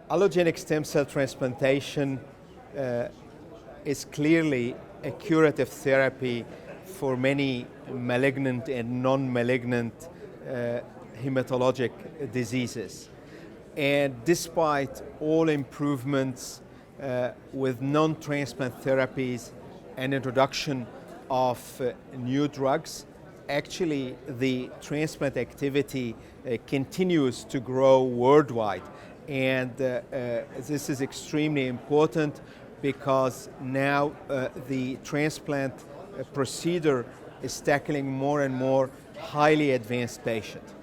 Allogeneic stem cell transplantation is clearly a curative therapy for many malignant and non-malignant hematologic diseases. And despite all improvements with non-transplant therapies and introduction of new drugs, actually the transplant activity continues to grow worldwide. And this is extremely important because now the transplant procedure is tackling more and more highly advanced patients.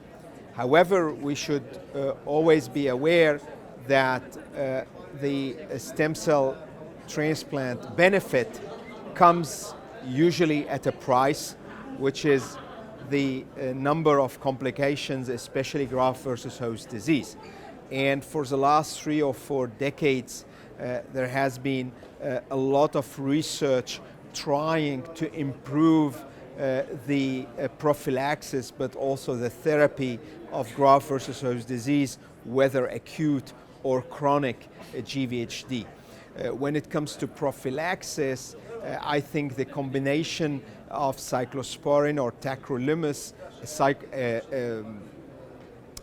However, we should always be aware that the stem cell transplant benefit comes usually at a price, which is the number of complications, especially graft-versus-host disease. And for the last 3 or 4 decades, there has been a lot of research trying to improve the prophylaxis, but also the therapy of graft-versus-host disease, whether acute or chronic GvHD. When it comes to prophylaxis, I think the combination of cyclosporin or tacrolimus,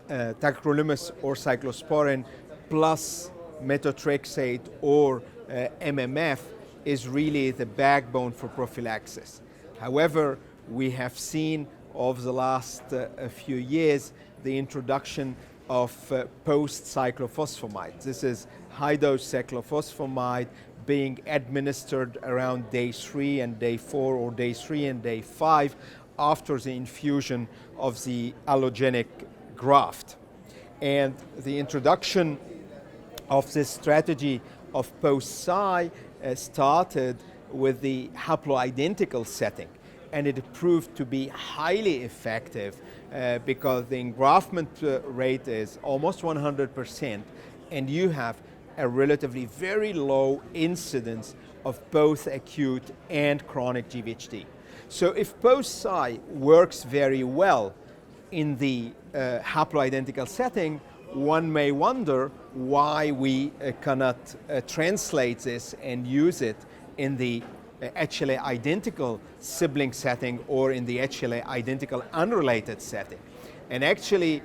tacrolimus or cyclosporin plus methotrexate or MMF is really the backbone for prophylaxis. However, we have seen over the last few years the introduction of post-cyclophosphamide. This is high-dose cyclophosphamide being administered around day 3 and day 4 or day 3 and day 5 after the infusion of the allogenic graft. And the introduction of this strategy of post-cy started with the haploidentical setting, and it proved to be highly effective because the engraftment rate is almost 100%, and you have a relatively very low incidence of both acute and chronic GvHD. So if post-cy works very well in the haploidentical setting, one may wonder why we cannot translate this and use it in the HLA identical sibling setting or in the HLA identical unrelated setting. And actually,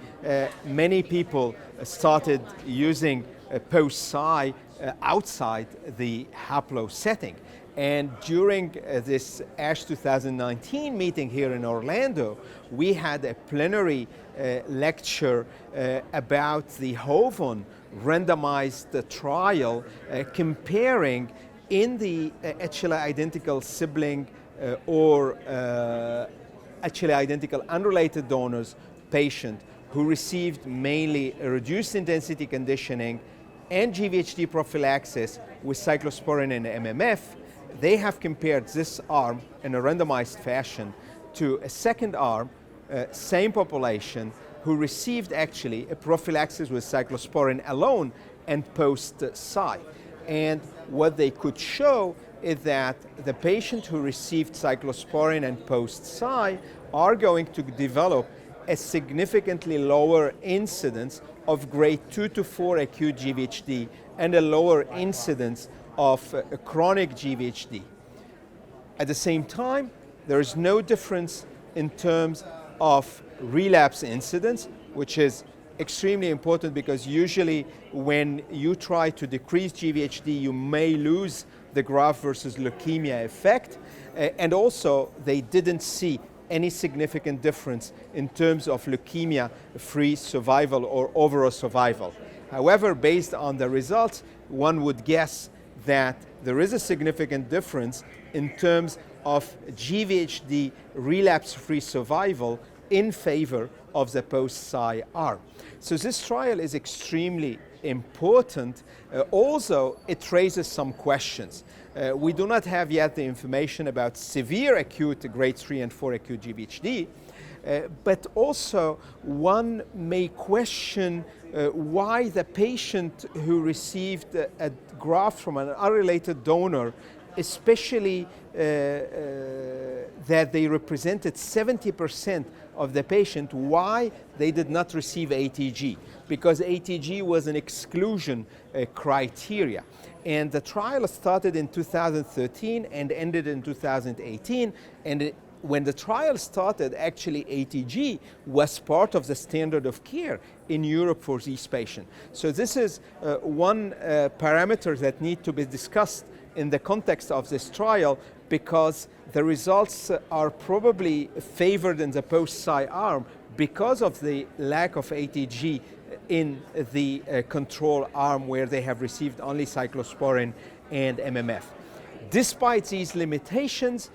many people started using post-cy outside the haplo setting. And during this ASH 2019 meeting here in Orlando, we had a plenary lecture about the HOVON randomized trial comparing in the HLA identical sibling or HLA identical unrelated donors patient who received mainly reduced intensity conditioning and GvHD prophylaxis with cyclosporin and MMF. They have compared this arm in a randomized fashion to a second arm, same population, who received actually a prophylaxis with cyclosporin alone and post-cy. And what they could show is that the patient who received cyclosporin and post-cy are going to develop a significantly lower incidence of grade 2 to 4 acute GvHD and a lower incidence of chronic GvHD. At the same time, there is no difference in terms of relapse incidence, which is extremely important because usually when you try to decrease GvHD, you may lose the graft versus leukemia effect. And also, they didn't see any significant difference in terms of leukemia-free survival or overall survival. However, based on the results, one would guess that there is a significant difference in terms of GvHD relapse-free survival in favor of the post-cy arm. So this trial is extremely important. Also, it raises some questions. We do not have yet the information about severe acute grade 3 and 4 acute GvHD, but also one may question why the patient who received a graft from an unrelated donor especially that they represented 70% of the patient. Why they did not receive ATG? Because ATG was an exclusion criteria. And the trial started in 2013 and ended in 2018. And when the trial started, actually ATG was part of the standard of care in Europe for these patients. So this is one parameter that need to be discussed in the context of this trial, because the results are probably favored in the post-Cy arm because of the lack of ATG in the control arm, where they have received only cyclosporine and MMF. Despite these limitations,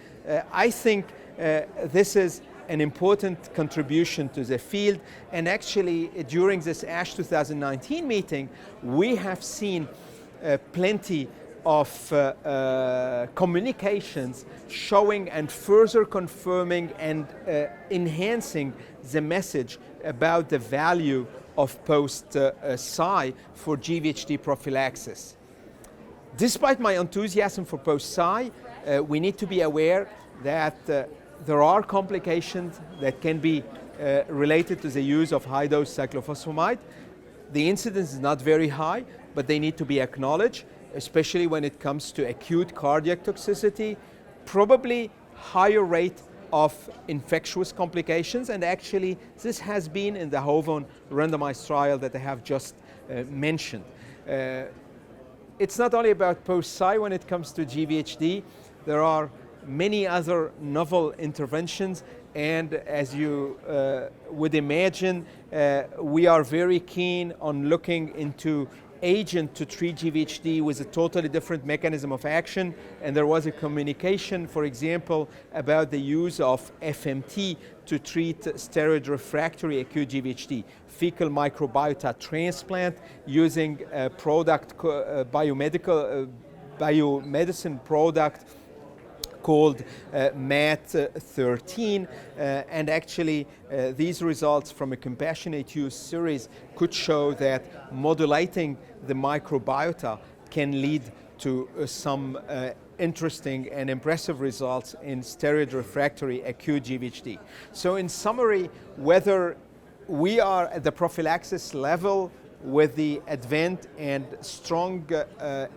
I think this is an important contribution to the field. And actually, during this ASH 2019 meeting, we have seen plenty of communications showing and further confirming and enhancing the message about the value of post-Cy for GvHD prophylaxis. Despite my enthusiasm for post-Cy, we need to be aware that there are complications that can be related to the use of high-dose cyclophosphamide. The incidence is not very high, but they need to be acknowledged, especially when it comes to acute cardiac toxicity, probably higher rate of infectious complications, and actually this has been in the HOVON randomized trial that I have just mentioned. It's not only about post-Cy when it comes to GvHD. There are many other novel interventions, and as you would imagine, we are very keen on looking into agent to treat GvHD with a totally different mechanism of action. And there was a communication, for example, about the use of FMT to treat steroid refractory acute GvHD, fecal microbiota transplant using a product, biomedicine product called MAT13, and actually these results from a compassionate use series could show that modulating the microbiota can lead to some interesting and impressive results in steroid refractory acute GvHD. So in summary, whether we are at the prophylaxis level with the advent and strong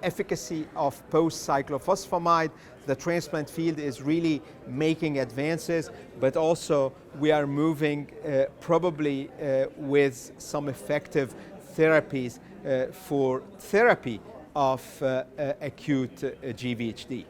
efficacy of post-cyclophosphamide, the transplant field is really making advances, but also we are moving probably with some effective therapies for therapy of acute GvHD.